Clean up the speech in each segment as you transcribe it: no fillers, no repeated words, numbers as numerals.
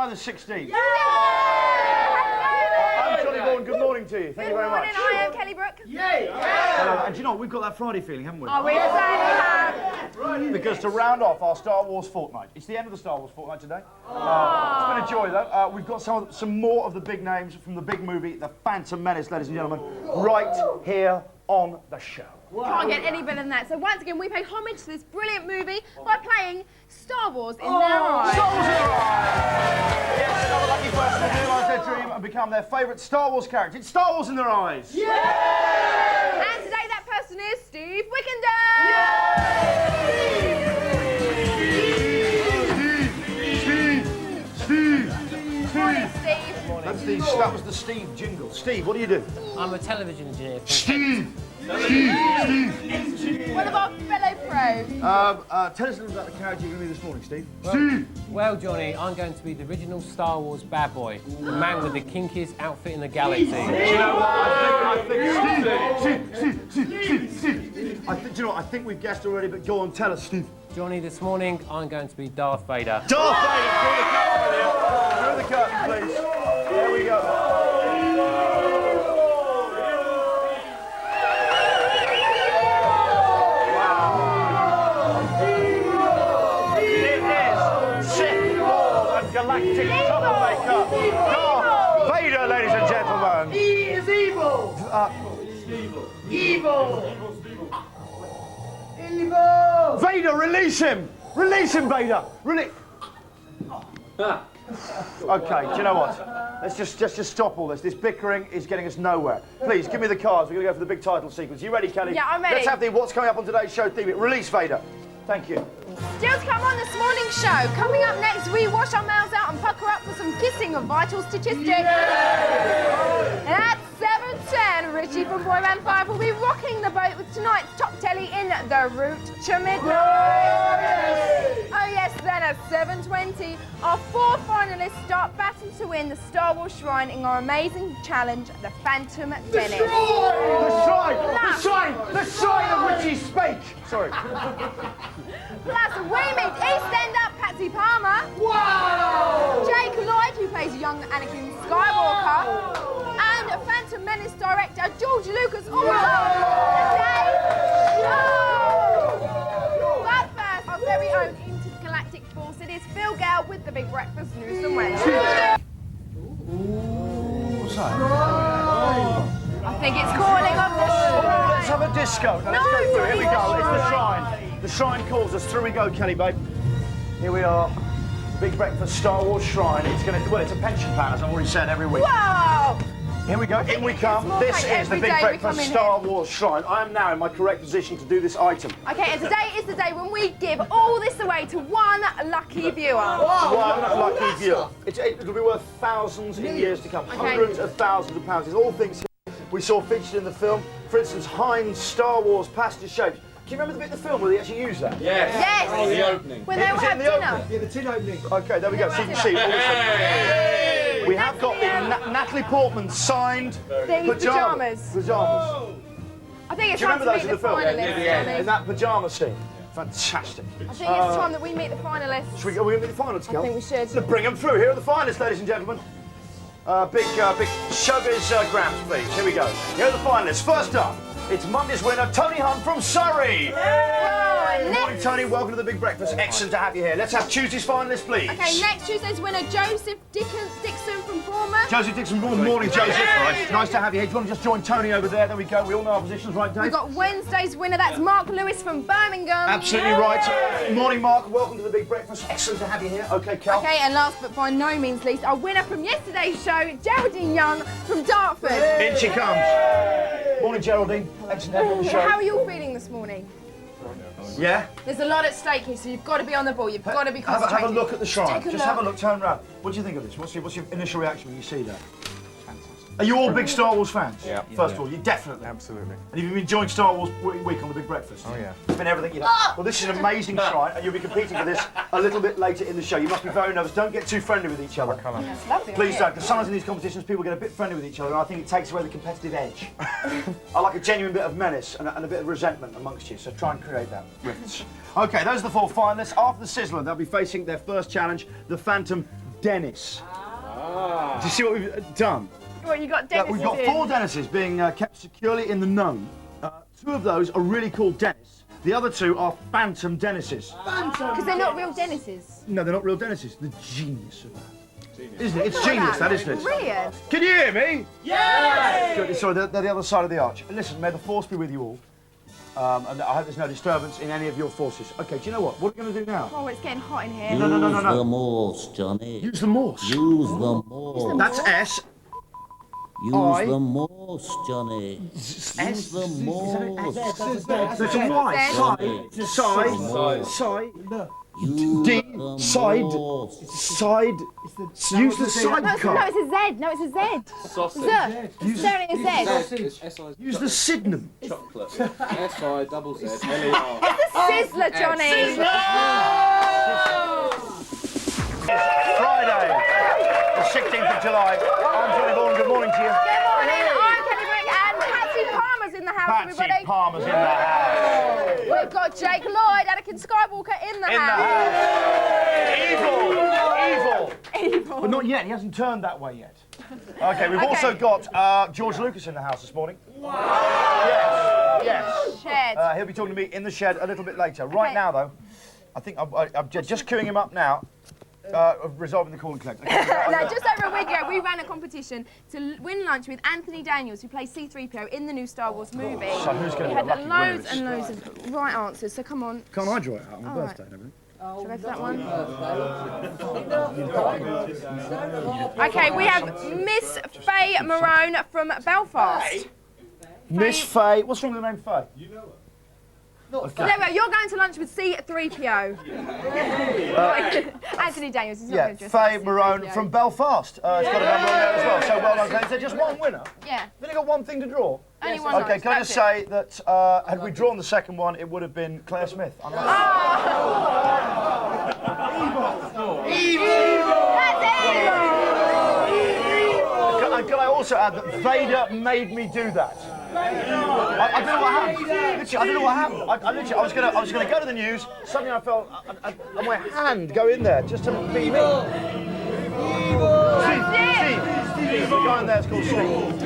Friday the 16th. Yeah! I'm Johnny Vaughan, good morning to you. Thank you very much. Good morning, I am Kelly Brook. Yay! And do you know what, we've got that Friday feeling, haven't we? Oh, we certainly have. Because to round off our Star Wars fortnight, it's the end of the Star Wars fortnight today. It's been a joy though. We've got some more of the big names from the big movie, The Phantom Menace, ladies and gentlemen, right here on the show. Can't get any better than that. So once again, we pay homage to this brilliant movie by playing Star Wars in their eyes. Star Wars in their eyes! Yes, another lucky person will realise their dream and become their favourite Star Wars character. It's Star Wars in their eyes! Yeah! And today that person is Steve Wickenden! Steve! Morning, Steve. That was the Steve jingle. Steve, what do you do? I'm a television engineer. Steve! One of our fellow pros. Tell us a little about the character you're going to be this morning, Steve. Well, Johnny, I'm going to be the original Star Wars bad boy, the man with the kinkiest outfit in the galaxy. Do you know what? I think we've guessed already, but go on, tell us, Steve. Johnny, this morning I'm going to be Darth Vader. Darth Vader! Through the curtain, please. There we go. Galactic troublemaker, Darth Vader, ladies and gentlemen. He is evil. Evil. Evil. Vader, release him! Release him, Vader! Okay, do you know what? Let's just stop all this. This bickering is getting us nowhere. Please, give me the cards. We're going to go for the big title sequence. You ready, Kelly? Yeah, I'm ready. Let's have the what's coming up on today's show theme. Release Vader. Thank you. Still to come on this morning's show. Coming up next, we wash our mouths out and pucker up for some kissing of vital statistics. And at 7:10, Richie from Boy Band 5 will be rocking the boat with tonight's top telly in The Route to Midnight. Oh yes, then at 7:20, our 4 finalists start battling to win the Star Wars Shrine in our amazing challenge, The Phantom Menace. The shrine of which he spake. Sorry. Plus, we meet EastEnder Patsy Palmer. Wow! Jake Lloyd, who plays young Anakin Skywalker. And Phantom Menace director George Lucas all along today's show. But first, our very own intergalactic force, it is Phil Gale with the Big Breakfast News and Wednesday. What's that? I think it's calling of the shrine. Let's have a disco. Now, let's go through. Here we go. It's the shrine. The shrine calls us. Through we go, Kelly, babe. Here we are. Big Breakfast Star Wars Shrine. It's a pension plan, as I've already said, every week. Wow! Here we go. In we come. This is the Big Breakfast Star Wars Shrine. I am now in my correct position to do this item. Okay, and today is the day when we give all this away to one lucky viewer. One lucky viewer. It'll be worth thousands in years to come. Hundreds of thousands of pounds. There's all things here we saw featured in the film. For instance, Heinz Star Wars pasta shapes. Do you remember the bit in the film where they actually used that? Yes. Yes. Oh, the opening. When they were having dinner. Yeah, the tin opening. Okay, there we go. So you can see. We have got the Natalie Portman signed Pyjamas. Pajamas. I think it's Do you time remember to those meet in the film? finalists, Johnny. In that pyjama scene. Fantastic. I think it's time that we meet the finalists. Should we go? We're going to meet the finalists, Kel? I think we should. Let's bring them through. Here are the finalists, ladies and gentlemen. Big showbiz grams, please. Here we go. Here are the finalists. First up, it's Monday's winner, Tony Hunt from Surrey. Good morning, Tony. Welcome to the Big Breakfast. Excellent to have you here. Let's have Tuesday's finalists, please. Okay, next Tuesday's winner, Joseph Dixon from Bournemouth. Joseph Dixon, good morning, Joseph. Nice to have you here. Do you want to just join Tony over there? There we go. We all know our positions, right, Dave? We've got Wednesday's winner, that's Mark Lewis from Birmingham. Absolutely right. Morning, Mark. Welcome to the Big Breakfast. Excellent to have you here. Okay, Cal. Okay, and last but by no means least, our winner from yesterday's show, Geraldine Young from Dartford. In she comes. Morning, Geraldine. Excellent to have you on the show. How are you all feeling this morning? Yeah? There's a lot at stake here, so you've got to be on the ball. You've got to be concentrated. Have a look at the shrine. Take a Just look. have a look, turn around. What do you think of this? What's your initial reaction when you see that? Are you all big Star Wars fans? Yeah. First of all, you definitely. Absolutely. And you've been enjoying Star Wars week on the Big Breakfast? Oh, yeah. It's been everything you know. Well, this is an amazing shrine, and you'll be competing for this a little bit later in the show. You must be very nervous. Don't get too friendly with each other. That's lovely. Please don't, because sometimes in these competitions people get a bit friendly with each other, and I think it takes away the competitive edge. I like a genuine bit of menace and a bit of resentment amongst you, so try and create that. Rifts. Okay, those are the 4 finalists. After the Sizzler, they'll be facing their first challenge, the Phantom Dennis. Do you see what we've done? What, you got Yeah, Dennis we've got in? 4 Dennises being kept securely in the gnome. 2 of those are really called Dennis. The other 2 are phantom Dennises. Because they're not real Dennises. No, they're not real Dennises. The genius of that. Isn't it? It's genius, that, isn't it? Brilliant. Can you hear me? Yes! Good. Sorry, they're the other side of the arch. Listen, may the force be with you all. And I hope there's no disturbance in any of your forces. Okay, do you know what? What are we going to do now? Oh, it's getting hot in here. No. Use the Morse, Johnny. Use the Morse. Use the Morse. That's S. Use the Morse, Johnny. Use the Morse. That's a Y. Side. Use D. the Side. Morse. Side. Use the No, sidecar. it's a Z. No, it's a Z. Sausage. Z. It's staring at a Z. It's S-I Use the Sydenham. chocolate. S-I-double-Z-L-E-R. It's the Sizzler, Johnny. Friday, the 16th of July. I'm Johnny Vaughan. Good morning to you. Good morning. I'm Kelly Brick and Patsy Palmer's in the house, Patsy everybody. Palmer's in the house. We've got Jake Lloyd, Anakin Skywalker in the house. Evil. But not yet. He hasn't turned that way yet. Okay, we've also got George Lucas in the house this morning. Yes. Shed. He'll be talking to me in the shed a little bit later. Right Okay. now, though, I think I'm just queuing him up now. Resolving the call and collect. Okay. Now, just over a week ago, we ran a competition to win lunch with Anthony Daniels, who plays C-3PO in the new Star Wars movie. So who's going We to be the had lucky loads winner? and loads of right answers, so come on. Can't I draw it out on my All birthday and everything? Shall I go for that one? Okay, we have Miss Faye Marone from Belfast. Miss Faye. What's wrong with the name Faye? You know her. Okay. There we go, you're going to lunch with C-3PO. Anthony Daniels is not Yeah, going to dress Faye as Marone C-3PO. from Belfast. It's got a number on there as well. So well done, Faye. Is there just one winner? Yeah, We've only got one thing to draw. only one Okay, lunch, can I that's just it. say that had we drawn the second one, it would have been Claire Smith. That's it! Can I also add that Vader made me do that? I don't know what happened. Literally, I don't know what happened. I was gonna go to the news. Suddenly I felt my hand go in there just to be me. Steve, the guy in there is called Steve.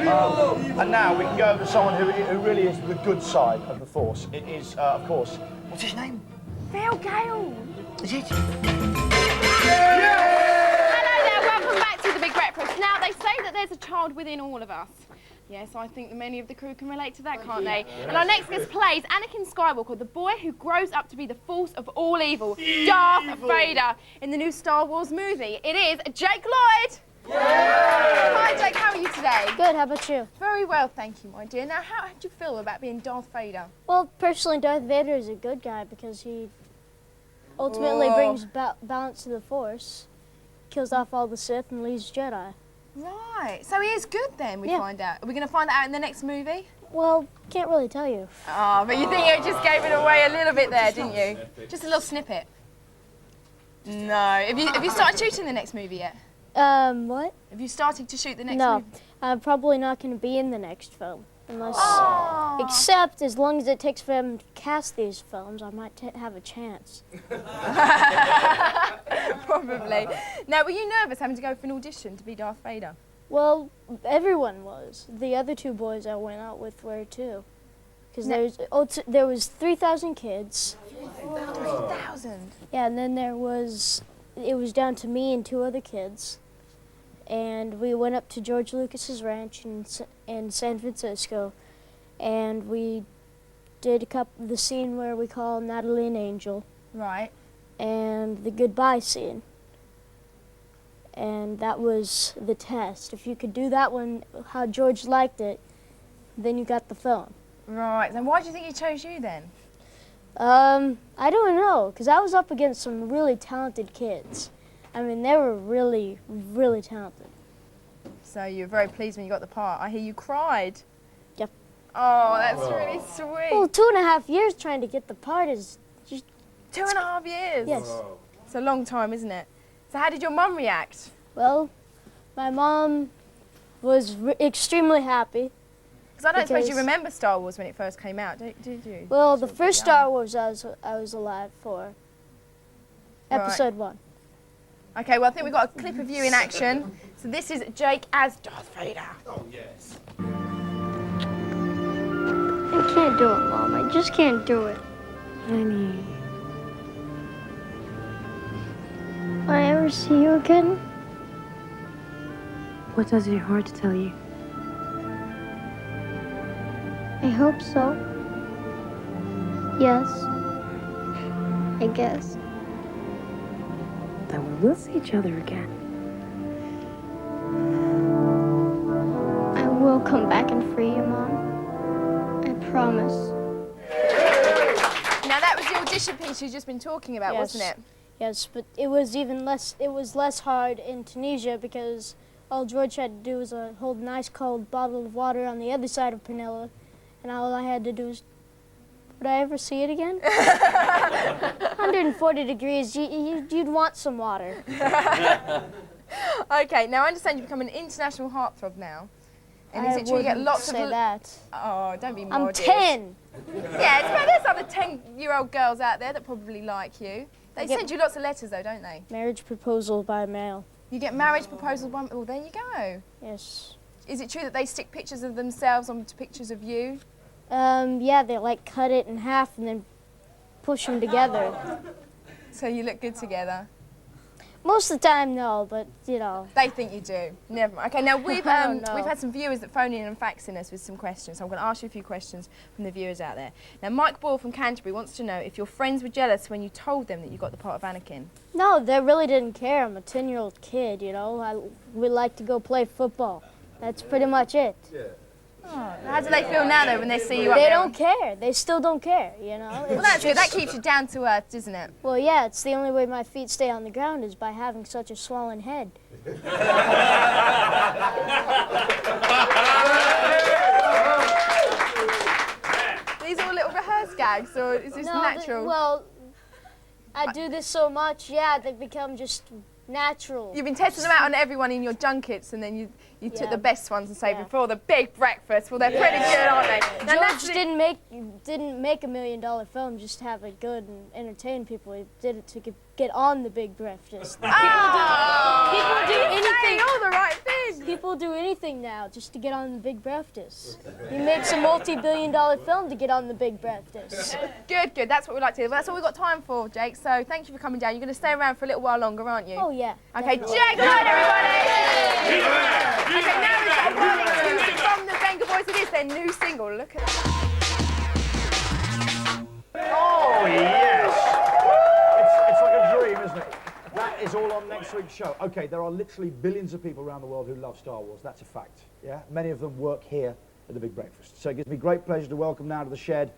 And now we can go over to someone who really is the good side of the Force. It is, of course, what's his name? Phil Gale. Is it? Hello there, welcome back to The Big Breakfast. Now, they say that there's a child within all of us. Yes, I think that many of the crew can relate to that, can't they? And our next guest plays Anakin Skywalker, the boy who grows up to be the force of all evil, Darth Vader, in the new Star Wars movie. It is Jake Lloyd! Hi Jake, how are you today? Good, how about you? Very well, thank you, my dear. Now, how do you feel about being Darth Vader? Well, personally, Darth Vader is a good guy because he ultimately brings balance to the Force, kills off all the Sith, and leaves Jedi. Right, so he is good then, we Yeah. find out. Are we going to find that out in the next movie? Well, can't really tell you. Oh, but you think you just gave it away a little bit there, didn't you? Just a little snippet. No. Have you started shooting the next movie yet? What? Have you started to shoot the next No, movie? I'm probably not going to be in the next film. Unless, Oh. except as long as it takes for them to cast these films, I might have a chance. Probably. Now, were you nervous having to go for an audition to be Darth Vader? Well, everyone was. The other 2 boys I went out with were too. Because there was 3,000 kids. 3,000. Yeah, and then it was down to me and 2 other kids. And we went up to George Lucas's ranch in San Francisco, and we did the scene where we call Natalie an angel, Right. and the goodbye scene. And that was the test. If you could do that one, how George liked it, then you got the film. Right. Then why do you think he chose you then? I don't know, because I was up against some really talented kids. I mean, they were really, really talented. So you were very pleased when you got the part. I hear you cried. Yep. Oh, that's really sweet. Well, 2.5 years trying to get the part is just, 2.5 years. yes. It's a long time, isn't it? So how did your mum react? Well, my mom was extremely happy. Because I don't suppose you Because- remember Star Wars when it first came out, did you? Well, the first Star Wars I was alive for. Right. Episode 1. Okay, well, I think we've got a clip of you in action. So this is Jake as Darth Vader. Oh, yes. I can't do it, Mom. I just can't do it. Honey. Will I ever see you again? What does your heart tell you? I hope so. Yes. I guess. Then we will see each other again. I will come back and free you, Mom. I promise. Now that was the audition piece you've just been talking about, Yes. wasn't it? Yes, but it was even less. It was less hard in Tunisia because all George had to do was hold an ice cold bottle of water on the other side of Penilla, and all I had to do was. Would I ever see it again? 140 degrees. You'd want some water. Okay, now I understand you've become an international heartthrob now. And is it true you get lots say of... that. Oh, don't be I'm modest. 10. Yeah, it's there's other 10-year-old girls out there that probably like you. They get- send you lots of letters though, don't they? Marriage proposal by mail. You get marriage proposals. Well, there you go. Yes. Is it true that they stick pictures of themselves onto pictures of you? Yeah, they like cut it in half and then push them together. So you look good together. Most of the time, no, but you know. They think you do. Never mind. Okay, now we've I don't know. we've had some viewers that phone in and fax in us with some questions. So I'm going to ask you a few questions from the viewers out there. Now, Mike Boyle from Canterbury wants to know if your friends were jealous when you told them that you got the part of Anakin. No, they really didn't care. I'm a 10-year-old kid, you know. We like to go play football. That's pretty much it. How do they feel now though when they see you up They there? don't care. They still don't care, you know. Well, that's good. That keeps you down to earth, doesn't it? Well, yeah, it's the only way my feet stay on the ground is by having such a swollen head. These are all little rehearsed gags, or is this natural? Well, I do this so much, yeah, they become just natural. You've been testing them out on everyone in your junkets, and then you took Yeah. the best ones and saved Yeah. them for the big breakfast. Well, they're pretty good, aren't they? Now, George naturally- didn't make $1 million film just to have it good and entertain people. He did it to get on the big breakfast. People do anything. Saying all the right things. People do anything now just to get on the big breakfast. He makes a multi-billion-dollar film to get on the big breakfast. Good, good. That's what we like to do. Well, that's all we've got time for, Jake. So thank you for coming down. You're going to stay around for a little while longer, aren't you? Oh yeah. Okay, definitely. Jake, come on, everybody! Okay, now we've got a warning music from the Venga Boys. It is their new single. Look at that. Oh, yes. It's like a dream, isn't it? That is all on next week's show. Okay, there are literally billions of people around the world who love Star Wars. That's a fact. Yeah, many of them work here at the Big Breakfast. So it gives me great pleasure to welcome now to the shed,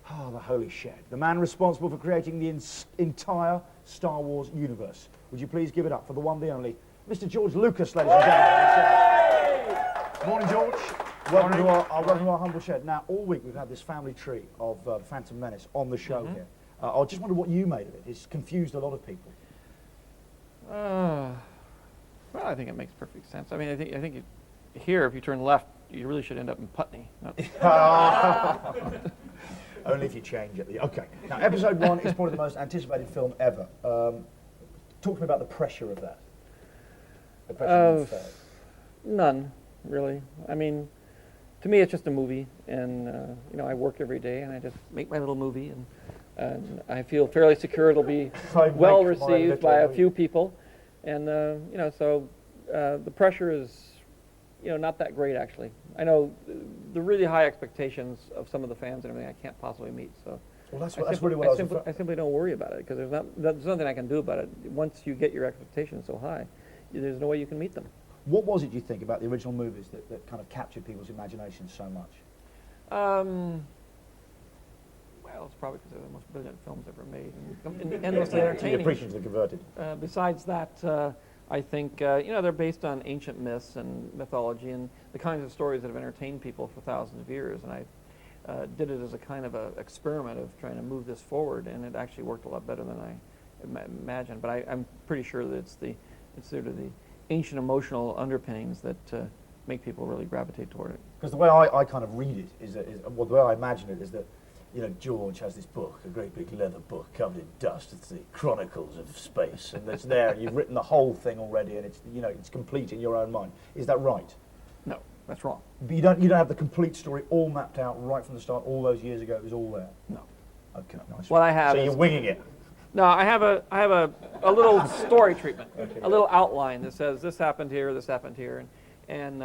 the Holy Shed, the man responsible for creating the entire Star Wars universe. Would you please give it up for the one, the only, Mr. George Lucas, ladies and gentlemen. Morning, George. Welcome to our humble shed. Now, all week we've had this family tree of Phantom Menace on the show here. I just wonder what you made of it. It's confused a lot of people. Well, I think it makes perfect sense. I mean, I think here, if you turn left, you really should end up in Putney. Only if you change it. Okay. Now, episode 1 is probably the most anticipated film ever. Talk to me about the pressure of that. The pressure of that. None, really. I mean, to me, it's just a movie, and you know, I work every day, and I just make my little movie, and I feel fairly secure it'll be well received by a few people, and you know, so the pressure is, you know, not that great actually. I know the really high expectations of some of the fans and everything I can't possibly meet, so. Well, that's really what I was I simply don't worry about it because there's nothing I can do about it. Once you get your expectations so high, there's no way you can meet them. What was it you think about the original movies that kind of captured people's imaginations so much? Well, it's probably because they're the most brilliant films ever made and endlessly entertaining. You're preaching to the converted. Besides that, I think you know, they're based on ancient myths and mythology and the kinds of stories that have entertained people for thousands of years. And I did it as a kind of a experiment of trying to move this forward, and it actually worked a lot better than I imagined. But I'm pretty sure that it's sort of the ancient emotional underpinnings that make people really gravitate toward it. Because the way I kind of read it is well, the way I imagine it is that you know, George has this book, a great big leather book covered in dust. It's the Chronicles of Space, and it's there. And you've written the whole thing already, and it's, you know, it's complete in your own mind. Is that right? No, that's wrong. But you don't have the complete story all mapped out right from the start. All those years ago, it was all there. No. Okay, nice. What I have So is, you're winging it. no, I have a little story treatment, a little outline that says this happened here, and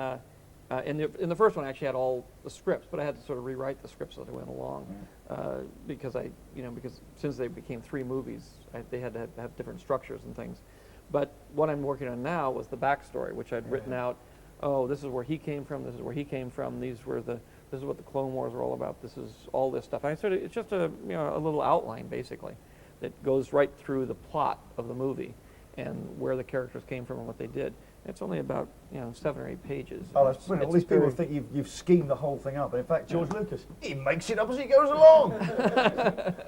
in the first one I actually had all the scripts, but I had to sort of rewrite the scripts as I went along, because since they became 3 movies, they had to have different structures and things. But what I'm working on now was the backstory, which I'd written out. Oh, this is where he came from. This is where he came from. This is what the Clone Wars are all about. This is all this stuff. It's just a little outline basically that goes right through the plot of the movie and where the characters came from and what they did. It's only about 7 or 8 pages. Oh, that's brilliant. All these people think you've schemed the whole thing up, but in fact, George Lucas, he makes it up as he goes along.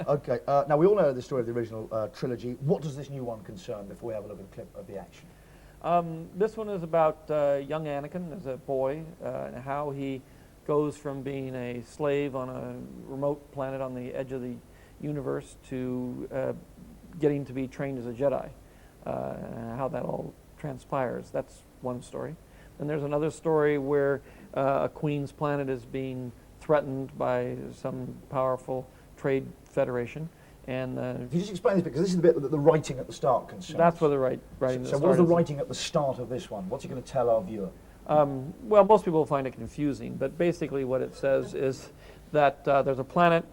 Okay, now we all know the story of the original trilogy. What does this new one concern before we have a look at a clip of the action? This one is about young Anakin as a boy, and how he goes from being a slave on a remote planet on the edge of the universe to getting to be trained as a Jedi, and how that all transpires. That's one story. And there's another story where a queen's planet is being threatened by some powerful trade federation. And can you just explain this bit, because this is the bit that the writing at the start concerns. that's where the writing. So what is the writing at the start of this one? What's it going to tell our viewer? Well, most people find it confusing, but basically what it says is that there's a planet,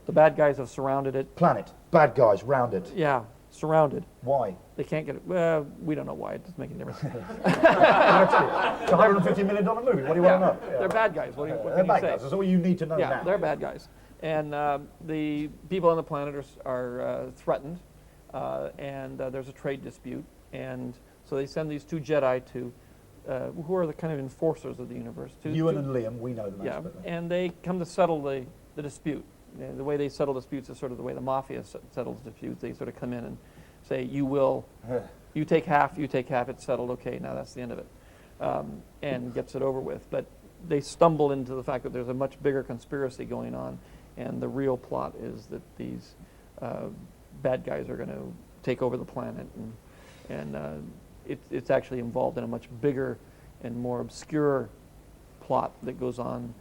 the bad guys have surrounded it. Planet, bad guys, round it. Yeah, surrounded. Why? They can't get it. Well, we don't know why. It doesn't make any difference. It's a $150 million movie. What do you want to know? They're bad guys. What They're can you bad say? guys. That's all you need to know now. They're bad guys. And the people on the planet are threatened, and there's a trade dispute. And so they send these 2 Jedi to, who are the kind of enforcers of the universe. Ewan and Liam, we know them. Yeah, and they come to settle the dispute. The way they settle disputes is sort of the way the mafia settles disputes. They sort of come in and say, you take half, it's settled, okay, now that's the end of it, and gets it over with. But they stumble into the fact that there's a much bigger conspiracy going on, and the real plot is that these bad guys are going to take over the planet, and it's actually involved in a much bigger and more obscure plot that goes on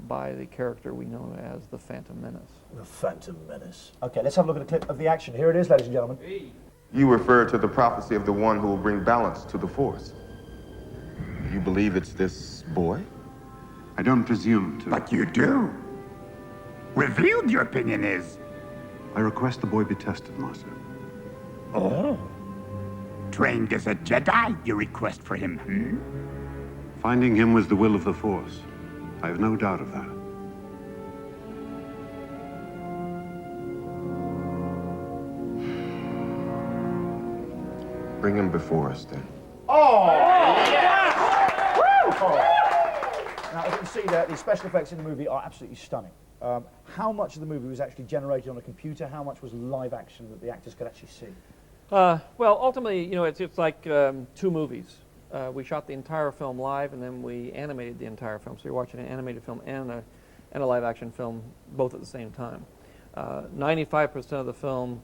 by the character we know as the Phantom Menace. The Phantom Menace. Okay, let's have a look at a clip of the action. Here it is, ladies and gentlemen. You refer to the prophecy of the one who will bring balance to the Force. You believe it's this boy? I don't presume to. But you do. Revealed your opinion is. I request the boy be tested, Master. Oh. Trained as a Jedi, you request for him, Finding him was the will of the Force. I have no doubt of that. Bring him before us, then. Oh! Yes! Woo! Oh. Now, as you can see there, the special effects in the movie are absolutely stunning. How much of the movie was actually generated on a computer? How much was live action that the actors could actually see? Well, ultimately, it's like 2 movies. We shot the entire film live, and then we animated the entire film. So you're watching an animated film and a live action film both at the same time. 95% of the film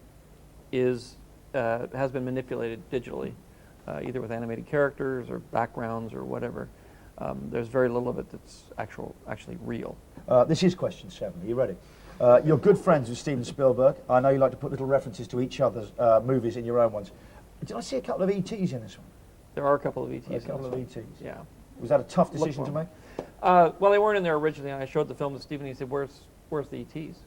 has been manipulated digitally, either with animated characters or backgrounds or whatever. There's very little of it that's actually real. This is question 7. Are you ready? You're good friends with Steven Spielberg. I know you like to put little references to each other's movies in your own ones. Did I see a couple of ETs in this one? There are a couple of ETs. A couple of ETs. Yeah. Was that a tough decision to make? Well, they weren't in there originally, and I showed the film to Steven, and he said, where's the ETs?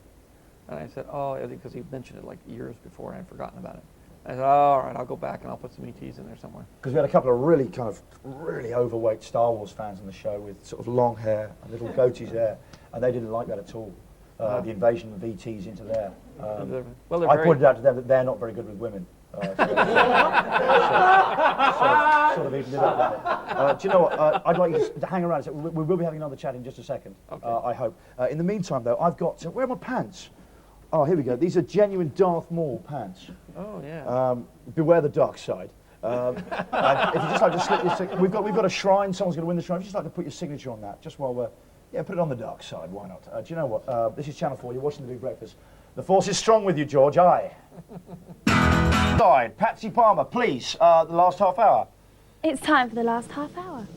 And I said, oh, I think because he mentioned it like years before, and I'd forgotten about it. I said, oh, all right, I'll go back and I'll put some ETs in there somewhere. Because we had a couple of really overweight Star Wars fans on the show with sort of long hair and little goatees there, and they didn't like that at all. The invasion of ETs into there. I pointed out to them that they're not very good with women. Sort of evened it up. Do you know what? I'd like you to hang around. We will be having another chat in just a second, okay. I hope. In the meantime, though, I've got... where are my pants? Oh, here we go. These are genuine Darth Maul pants. Oh, yeah. Beware the dark side. And if you just like to slip your... We've got a shrine. Someone's going to win the shrine. If you just like to put your signature on that, just while we're Yeah, put it on the dark side, why not? Do you know what? This is Channel 4, you're watching The Big Breakfast. The force is strong with you, George, aye. Side, Patsy Palmer, please, the last half hour. It's time for the last half hour.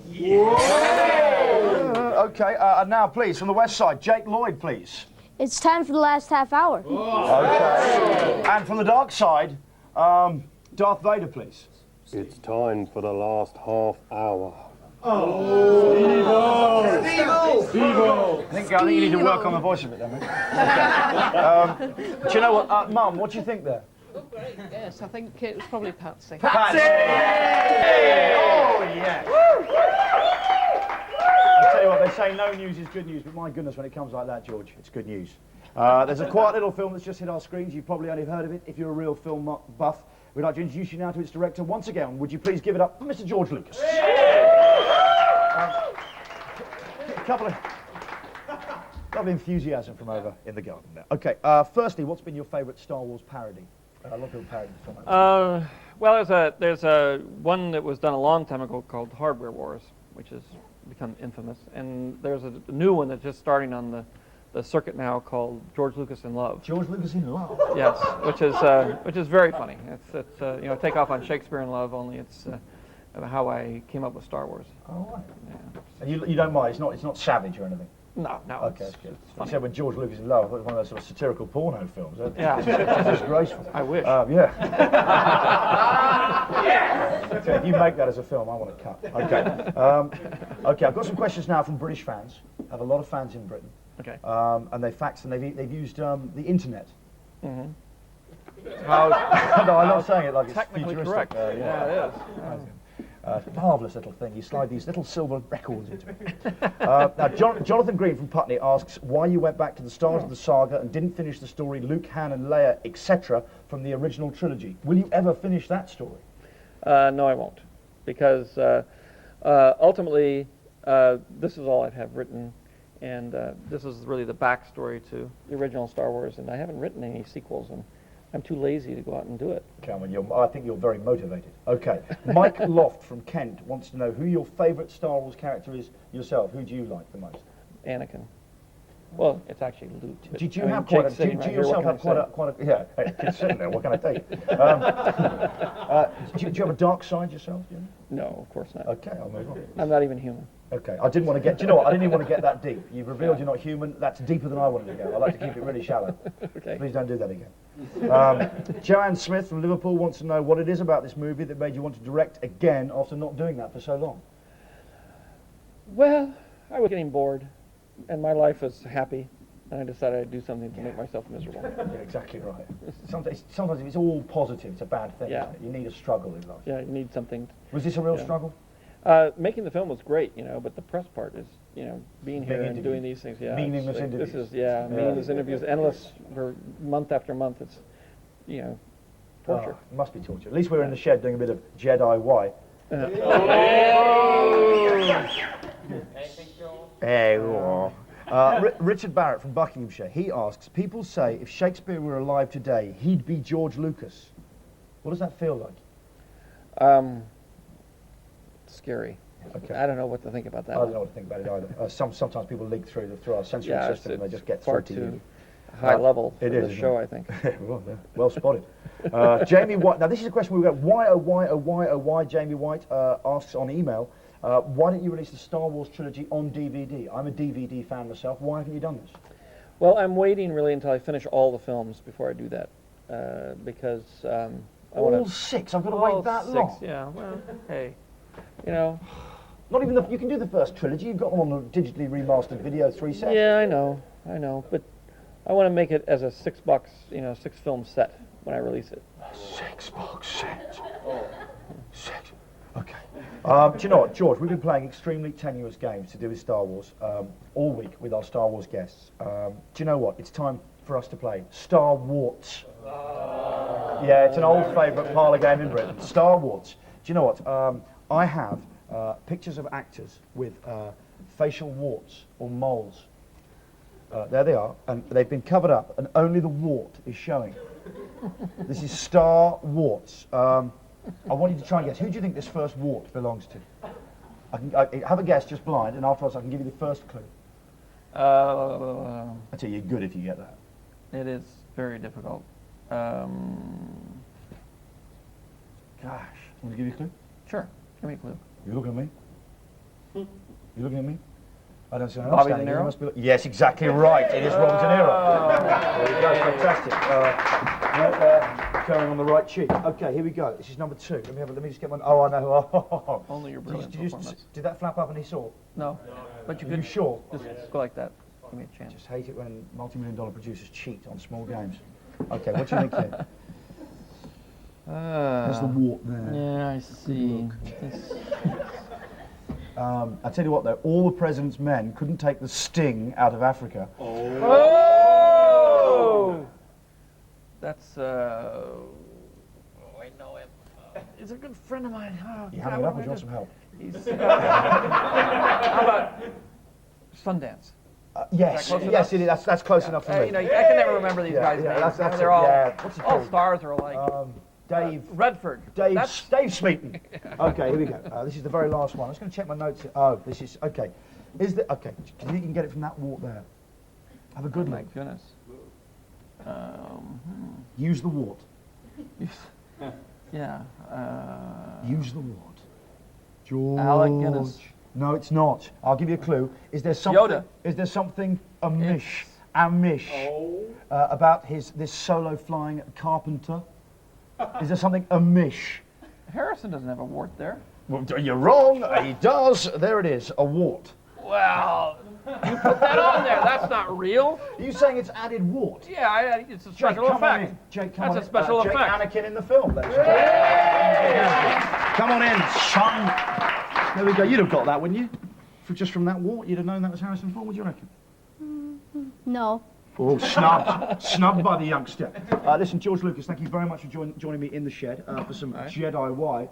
Okay, and now, please, from the west side, Jake Lloyd, please. It's time for the last half hour. Okay. And from the dark side, Darth Vader, please. It's time for the last half hour. I think you need to work on the voice a bit, then, mate. Do you know what, Mum, what do you think there? Oh, great, yes, I think it was probably Patsy. Patsy! Oh, yes! I tell you what, they say no news is good news, but my goodness, when it comes like that, George, it's good news. There's a quiet little film that's just hit our screens. You've probably only heard of it if you're a real film buff. We'd like to introduce you now to its director once again. Would you please give it up for Mr. George Lucas? A couple of lovely enthusiasm from over in the garden there. Okay, firstly, what's been your favourite Star Wars parody? A lot of people parody the film. Well, there's a one that was done a long time ago called Hardware Wars, which has become infamous, and there's a new one that's just starting on the circuit now called George Lucas in Love. George Lucas in Love. Yes, which is very funny. It's you know, take off on Shakespeare in Love, only it's how I came up with Star Wars. Oh, right. Yeah. And you don't mind? It's not savage or anything. No. Okay, it's that's good. funny. You said when George Lucas in Love, I thought it was one of those sort of satirical porno films. Yeah. It's disgraceful. I wish. Yeah. Okay, if you make that as a film, I want to cut. Okay. Okay, I've got some questions now from British fans. I have a lot of fans in Britain. Okay. And they've faxed and they've used the internet. Mm-hmm. No, I'm not saying it like it's Technically futuristic. correct. Yeah, it is. Marvellous little thing. You slide these little silver records into it. Now, Jonathan Green from Putney asks why you went back to the start of the saga and didn't finish the story Luke, Han and Leia, etc. from the original trilogy. Will you ever finish that story? No, I won't, because ultimately this is all I have written, and this is really the backstory to the original Star Wars, and I haven't written any sequels, and I'm too lazy to go out and do it. Cameron, I think you're very motivated. Okay. Mike Loft from Kent wants to know who your favourite Star Wars character is yourself. Who do you like the most? Anakin. Well, it's actually Luke. Did you have quite a... Do you yourself have quite a... Yeah, hey, kid's sitting there, what can I tell you? Do you have a dark side yourself, Jimmy? No, of course not. Okay, I'll move on. I'm not even human. Okay, I didn't want to get... Do you know what? I didn't even want to get that deep. You've revealed you're not human. That's deeper than I wanted to go. I like to keep it really shallow. Okay. Please don't do that again. Joanne Smith from Liverpool wants to know what it is about this movie that made you want to direct again after not doing that for so long. Well, I was getting bored, and my life was happy, and I decided I'd do something to make myself miserable. Yeah, exactly right. Sometimes if it's all positive, it's a bad thing. Yeah. You need a struggle in life. Yeah, you need something. Was this a real struggle? Making the film was great, you know, but the press part is, you know, being here and doing these things. Yeah, meaningless interviews. This is meaningless interviews, endless for month after month. It's, you know, torture. It must be torture. At least we're in the shed doing a bit of Jedi Y. Richard Barrett from Buckinghamshire, he asks, people say if Shakespeare were alive today, he'd be George Lucas. What does that feel like? Scary. Okay. I don't know what to think about that. I don't know what to think about it either. Sometimes people leak through our sensory system and they just get far through to too you. high level for it is, the show, I think. Well spotted. Jamie White, now this is a question we got, why Jamie White asks on email, why don't you release the Star Wars trilogy on DVD? I'm a DVD fan myself, why haven't you done this? Well, I'm waiting really until I finish all the films before I do that, because I want to... All 6? I've got to wait that long? Yeah, well, hey, you know... Not even you can do the first trilogy, you've got them on a digitally remastered video 3 sets. Yeah, I know, but I want to make it as a 6-box, 6-film set when I release it. 6-box set? 6? Okay. Do you know what, George, we've been playing extremely tenuous games to do with Star Wars all week with our Star Wars guests. Do you know what, it's time for us to play Star Wars. Yeah, it's an old favourite parlour game in Britain, Star Wars. Do you know what, I have pictures of actors with facial warts or moles. There they are, and they've been covered up, and only the wart is showing. This is Star Warts. I want you to try and guess. Who do you think this first wart belongs to? I have a guess, just blind, and afterwards I can give you the first clue. I tell you, you're good if you get that. It is very difficult. Gosh. Want to give you a clue? Sure. Give me a clue. You looking at me? You looking at me? I don't see anyone Bobby else De standing here. Niro? You must be yes, exactly right. It is Robert De Niro. There you go. Fantastic. Curling on the right cheek. Okay, here we go. This is number 2. Let me just get one. Oh, I know. Oh. Only your brilliant performance. Did that flap up and he saw? No. But you Are could. you sure? Just go like that. Give me a chance. Just hate it when multi-million-dollar producers cheat on small games. Okay, what do you think here? There's the wart there. Yeah, I see. I tell you what, though, all the president's men couldn't take the sting out of Africa. Oh! That's, oh, I know him. He's a good friend of mine. Oh, You hang it up or do you want some help? He's, how about Sundance? Yes, yes, it is. That's close enough for me. You know, I can never remember these guys' names. That's They're all, what's he all called? stars are alike. Dave Redford. Dave Smeaton. Okay, here we go. This is the very last one. I'm just going to check my notes. Oh, this is okay. Is the okay? Do you think you can get it from that wart there? Have a good look. My goodness. Use the wart. Yeah. Use the wart. George. Alec Guinness. No, it's not. I'll give you a clue. Is there something? Yoda. Is there something amish about this solo flying carpenter? Is there something amish? Harrison doesn't have a wart there. Well, you're wrong. He does. There it is. A wart. Well, you put that on there. That's not real. Are you saying it's added wart? Yeah, it's a special Jake, effect. Jake, come on in. That's a special effect. Jake Anakin in the film, ladies and gentlemen. Come on in, son. There we go. You'd have got that, wouldn't you? Just from that wart, you'd have known that was Harrison Ford. What do you reckon? No. Oh, snubbed by the youngster. Listen, George Lucas, thank you very much for joining me in the shed for some Jedi-Y.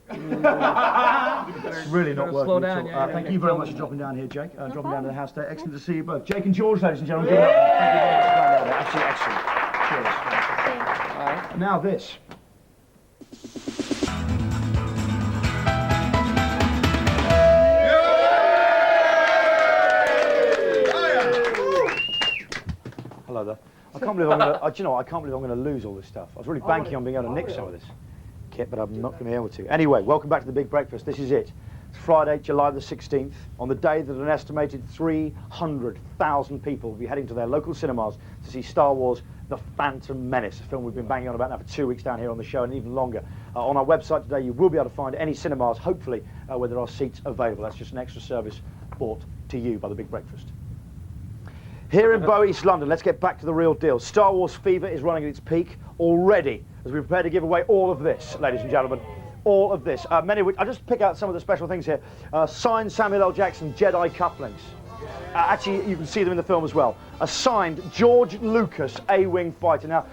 It's really not working slow down, at all. yeah, Thank you very much for dropping down here, Jake. Dropping down to the house today. Excellent to see you both. Jake and George, ladies and gentlemen. Good luck. Thank you very much for coming down there. Absolutely excellent. Cheers. Now this. Hello there. I can't believe I'm going to. Do you know what? I can't believe I'm going to lose all this stuff. I was really banking on being able to nick some of this kit, but I'm not going to be able to. Anyway, welcome back to the Big Breakfast. This is it. It's Friday, July the 16th, on the day that an estimated 300,000 people will be heading to their local cinemas to see Star Wars: The Phantom Menace, a film we've been banging on about now for 2 weeks down here on the show, and even longer. On our website today, you will be able to find any cinemas, hopefully, where there are seats available. That's just an extra service brought to you by the Big Breakfast. Here in Bow East London, let's get back to the real deal. Star Wars fever is running at its peak already as we prepare to give away all of this, ladies and gentlemen. All of this. Many of which, I'll just pick out some of the special things here. Signed Samuel L. Jackson Jedi cufflinks. Actually, you can see them in the film as well. A signed George Lucas A-Wing fighter. Now,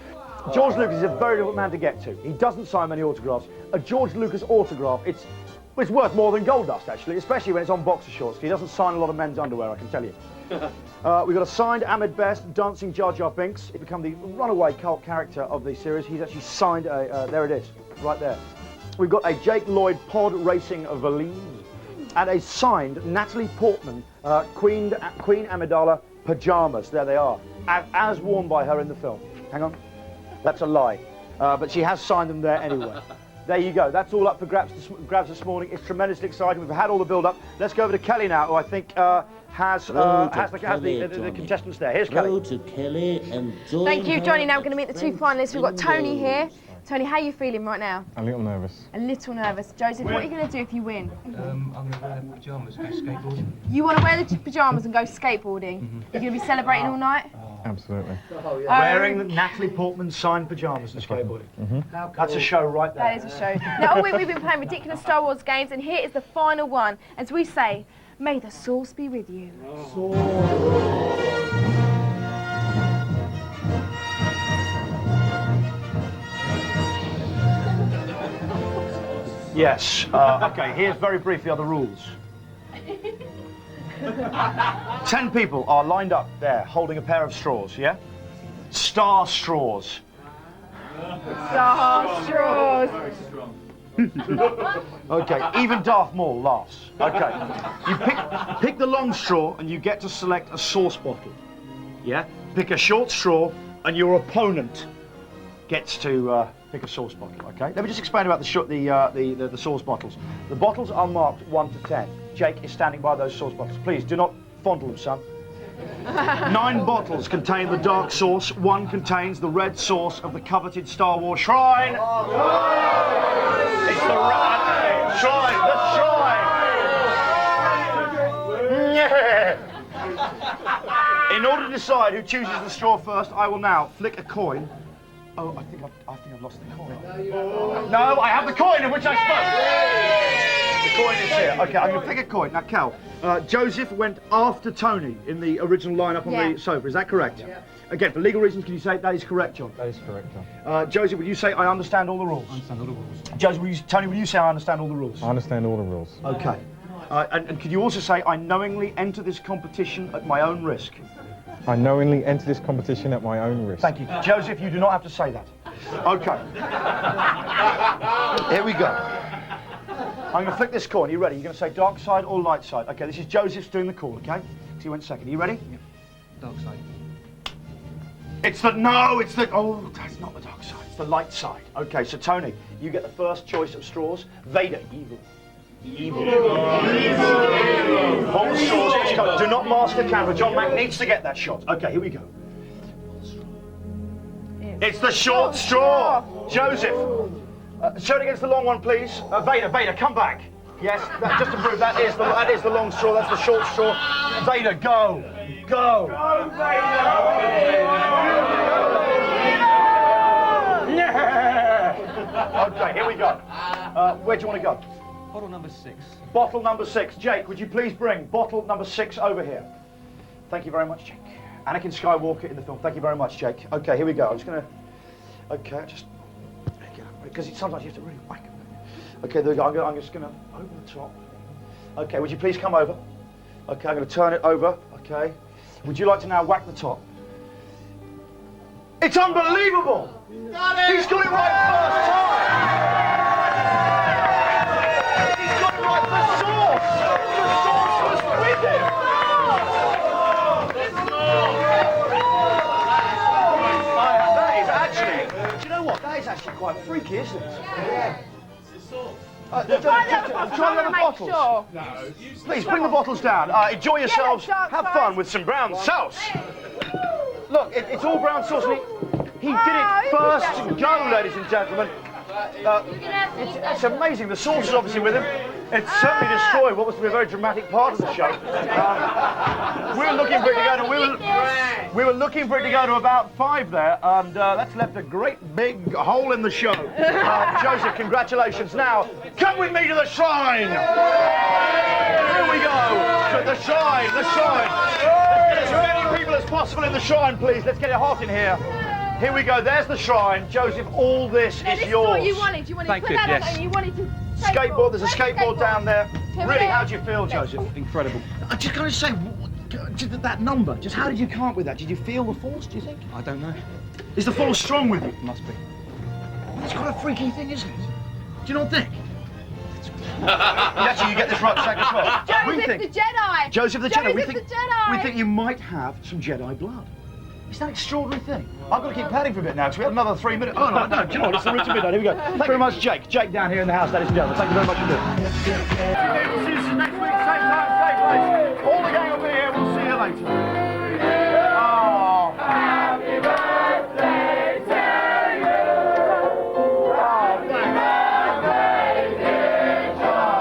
George Lucas is a very difficult man to get to. He doesn't sign many autographs. A George Lucas autograph, it's worth more than gold dust, actually, especially when it's on boxer shorts. He doesn't sign a lot of men's underwear, I can tell you. We've got a signed Ahmed Best dancing Jar Jar Binks. He's become the runaway cult character of the series. He's actually signed there it is, right there. We've got a Jake Lloyd pod racing valise and a signed Natalie Portman Queen Amidala pajamas. There they are, as worn by her in the film. Hang on, that's a lie, but she has signed them there anyway. There you go. That's all up for grabs this morning. It's tremendously exciting. We've had all the build-up. Let's go over to Kelly now, who I think has the contestants there. Here's Kelly. Go to Kelly and join Thank you, her Johnny. Now we're going to meet the 2 finalists. We've got Tony window. here. Tony, how are you feeling right now? A little nervous. A little nervous. Joseph, what are you going to do if you win? I'm going to wear pyjamas and go skateboarding. You want to wear the pyjamas and go skateboarding? You're going to be celebrating all night? Absolutely. Wearing the Natalie Portman signed pyjamas and skateboarding. That's a show right there. That is a show. Now, all week we've been playing ridiculous Star Wars games, and here is the final one. As we say, may the sauce be with you. Yes. Okay, here's very briefly are the rules. 10 people are lined up there holding a pair of straws, yeah? Star straws. Star straws. Okay, even Darth Maul laughs. Okay, you pick the long straw and you get to select a sauce bottle. Yeah, pick a short straw and your opponent gets to pick a sauce bottle. Okay, let me just explain about the sauce bottles. The bottles are marked 1 to 10. Jake is standing by those sauce bottles. Please do not fondle them, son. 9 bottles contain the dark sauce. 1 contains the red sauce of the coveted Star Wars shrine. It's the shrine. The shrine. Yeah. In order to decide who chooses the straw first, I will now flick a coin. Oh, I think I've lost the coin. No, I have the coin of which I spoke. The coin is here. Okay, I'm going to flick a coin. Now, Cal, Joseph went after Tony in the original lineup on the sofa. Is that correct? Yeah. Again, for legal reasons, can you say that is correct, John? That is correct, John. Joseph, will you say I understand all the rules? I understand all the rules. Joseph, Tony, will you say I understand all the rules? I understand all the rules. Okay. And could you also say I knowingly enter this competition at my own risk? I knowingly enter this competition at my own risk. Thank you. Joseph, you do not have to say that. Okay. Here we go. I'm going to flick this coin. Are you ready? You're going to say dark side or light side. Okay, this is Joseph's doing the call, okay? So you went second. Are you ready? Yep. Dark side. It's the, oh, that's not the dark side. It's the light side. Okay, so Tony, you get the first choice of straws. Vader, evil. Evil. Hold the straws. Let's go. Do not mask the camera. John Mack needs to get that shot. Okay, here we go. It's the short straw. Joseph. Show it against the long one, please. Vader, come back. Yes, just to prove that is the long straw. That's the short straw. Vader, go. Go. Go, Vader. Yeah. Okay, here we go. Where do you want to go? Bottle number 6. Bottle number 6. Jake, would you please bring bottle number 6 over here? Thank you very much, Jake. Anakin Skywalker in the film. Thank you very much, Jake. Okay, here we go. I'm just going to... Okay, just... Because sometimes you have to really whack it. Okay, there we go. I'm just going to open the top. Okay, would you please come over? Okay, I'm going to turn it over. Okay. Would you like to now whack the top? It's unbelievable! Got it! He's got it right first time! He's got it right, the sauce! The sauce was with him! That is actually, do you know what? That is actually quite freaky, isn't it? Yeah. Try the bottles. Sure. No. Please bring the bottles down. Enjoy yourselves. Have fun with some brown sauce. Look, it's all brown sauce. And he did it first to go, ladies and gentlemen. It's amazing. The sauce is obviously with him. It certainly destroyed what was to be a very dramatic part of the show. We were looking for it to go to. We were looking for it to go to about 5 there, and that's left a great big hole in the show. Joseph, congratulations. Now, come with me to the shrine. Here we go. The shrine. The shrine. Let's get as many people as possible in the shrine, please. Let's get it hot in here. Here we go. There's the shrine. Joseph, all this is yours. What you wanted. You wanted to put that on, and you wanted to. Skateboard. There's a skateboard down there. Really, how do you feel, Joseph? Incredible. I just got to say, that number. Just how did you come up with that? Did you feel the force? Do you think? I don't know. Is the force strong with you? Must be. It's quite a freaky thing, isn't it? Do you not think? Actually, you get this right second as well. Joseph the Jedi. Joseph the Jedi. We think Jedi. You might have some Jedi blood. It's that extraordinary thing. I've got to keep padding for a bit now because we have another 3 minutes. Oh, no, come on, it's the route to midnight. Here we go. Thank you very much, Jake. Jake down here in the house, ladies and gentlemen. Thank you very much indeed. We'll see you next week, same time, same place. All the gang will be here. We'll see you later. Oh. Happy birthday to you. Happy birthday, dear Charlie.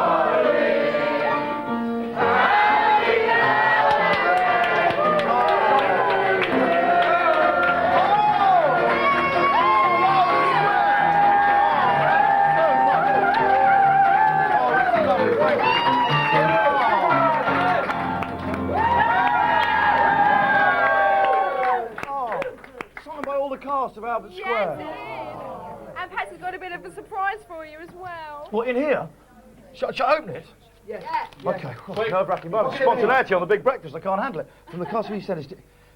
Cast of Albert Square. Yes, it is. And Pat's got a bit of a surprise for you as well. What, in here? Shall I open it? Yeah. Okay, nerve-wracking moment. Spontaneity on the Big Breakfast, I can't handle it. From the cast of EastEnders,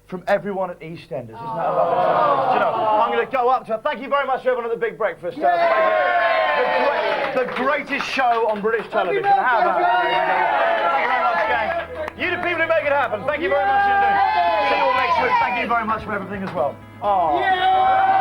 from everyone at EastEnders. Isn't that lovely? You know, I'm going to go up to her. Thank you very much, everyone at the Big Breakfast. The greatest show on British television. How about that? Thank you very much, gang. You the people who make it happen. Thank you very much indeed. See you all next week. Thank you very much for everything as well. Oh.